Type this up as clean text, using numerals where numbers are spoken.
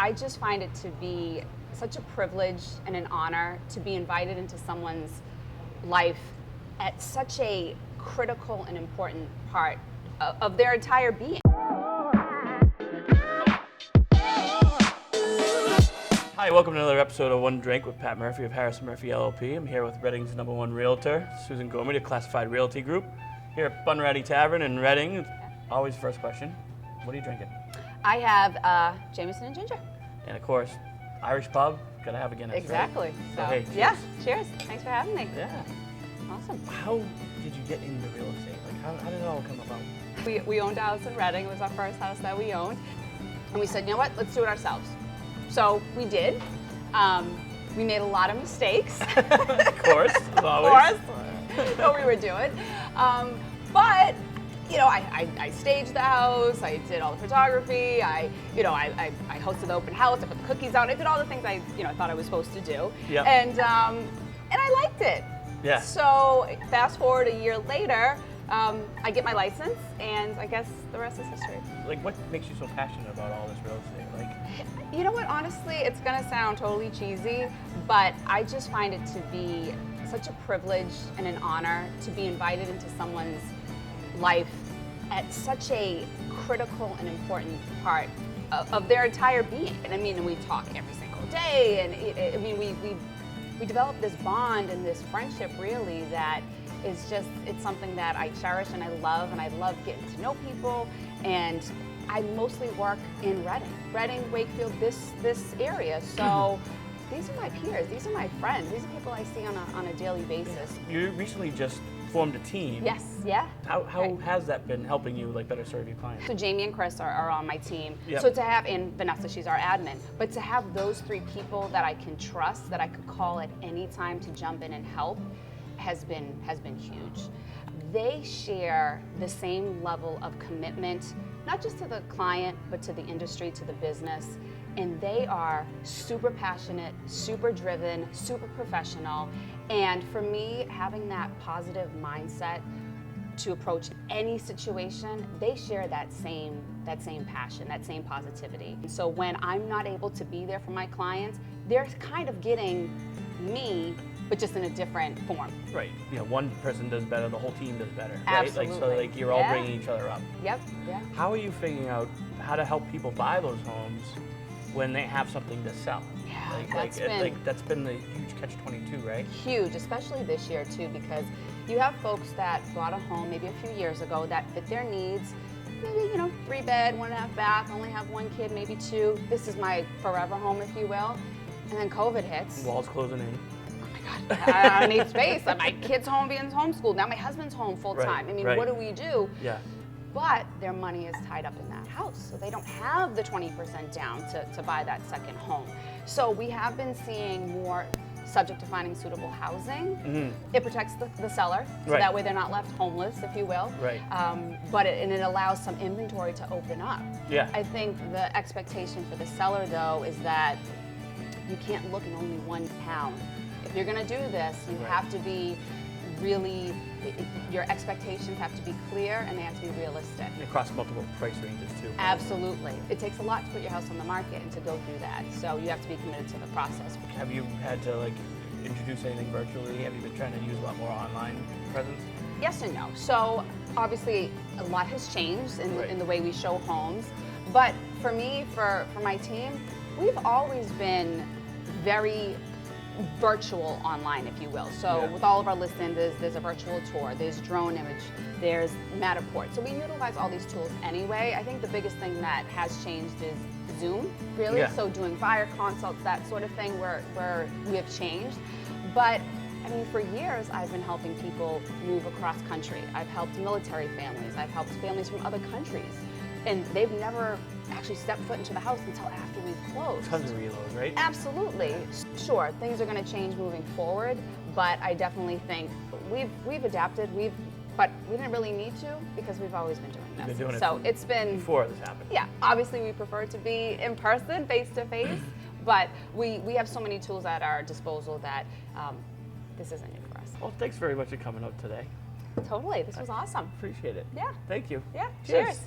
I just find it to be such a privilege and an honor to be invited into someone's life at such a critical and important part of their entire being. Hi, welcome to another episode of One Drink with Pat Murphy of Harris Murphy LLP. I'm here with Reading's #1 Realtor, Susan Gormady of Classified Realty Group, here at Bunratty Tavern in Reading. Always first question, what are you drinking? I have Jameson and ginger. And of course, Irish pub, gotta have a Guinness. Exactly. Right? So, hey, cheers. yeah, cheers. Thanks for having me. Yeah. Awesome. How did you get into real estate? Like, how did it all come about? We owned a house in Reading. It was our first house that we owned. And we said, you know what, let's do it ourselves. So we did. We made a lot of mistakes. Of course, as always. What we were doing. But, you know, I staged the house, I did all the photography, I hosted the open house, I put the cookies out, I did all the things I thought I was supposed to do. Yep. And I liked it. Yeah. So fast forward a year later, I get my license, and I guess the rest is history. Like, what makes you so passionate about all this real estate? Like, you know what, honestly, it's gonna sound totally cheesy, but I just find it to be such a privilege and an honor to be invited into someone's life at such a critical and important part of their entire being. And I mean, we talk every single day, and we develop this bond and this friendship, really, that is just, it's something that I cherish and I love getting to know people. And I mostly work in Reading, Wakefield, this area. So these are my peers, these are my friends, these are people I see on a daily basis. You recently just formed a team. Yes, yeah. How Right. has that been helping you better serve your clients? So Jamie and Chris are on my team. Yep. So to have, and Vanessa, she's our admin, but to have those three people that I can trust, that I could call at any time to jump in and help, has been huge. They share the same level of commitment, not just to the client, but to the industry, to the business. And they are super passionate, super driven, super professional. And for me, having that positive mindset to approach any situation, they share that same passion, that same positivity. And so when I'm not able to be there for my clients, they're kind of getting me, but just in a different form. Right. One person does better, the whole team does better. Absolutely. Right? So you're all bringing each other up. Yep. Yeah. How are you figuring out how to help people buy those homes when they have something to sell? Yeah, that's been the huge catch-22, right? Huge, especially this year too, because you have folks that bought a home maybe a few years ago that fit their needs. Maybe 3-bed, 1.5 bath, only have one kid, maybe 2. This is my forever home, if you will. And then COVID hits. Walls closing in. I need space. My kid's home being homeschooled. Now my husband's home full time. Right. What do we do? Yeah. But their money is tied up in that house, so they don't have the 20% down to buy that second home. So we have been seeing more subject to finding suitable housing. Mm-hmm. It protects the seller, so that way they're not left homeless, if you will. Right. But it allows some inventory to open up. Yeah. I think the expectation for the seller, though, is that you can't look in only one town. If you're going to do this, you have to be really, your expectations have to be clear and they have to be realistic. And across multiple price ranges too. Absolutely. It takes a lot to put your house on the market and to go through that. So you have to be committed to the process. Have you had to introduce anything virtually? Have you been trying to use a lot more online presence? Yes and no. So obviously a lot has changed in the way we show homes. But for me, for my team, we've always been very virtual online, if you will. So with all of our listings, there's a virtual tour, there's drone image, there's Matterport. So we utilize all these tools anyway. I think the biggest thing that has changed is Zoom, really. Yeah. So doing buyer consults, that sort of thing, where we have changed. But I mean, for years, I've been helping people move across country. I've helped military families. I've helped families from other countries. And they've never actually stepped foot into the house until after we've closed. Tons of reloads, right? Absolutely. Sure, things are going to change moving forward, but I definitely think we've adapted. But we didn't really need to because we've always been doing this. You've been doing so it's been before this happened. Yeah, obviously we prefer to be in person, face to face, but we have so many tools at our disposal that this isn't new for us. Well, thanks very much for coming out today. Totally, this was awesome. Appreciate it. Yeah. Thank you. Yeah. Cheers. Cheers.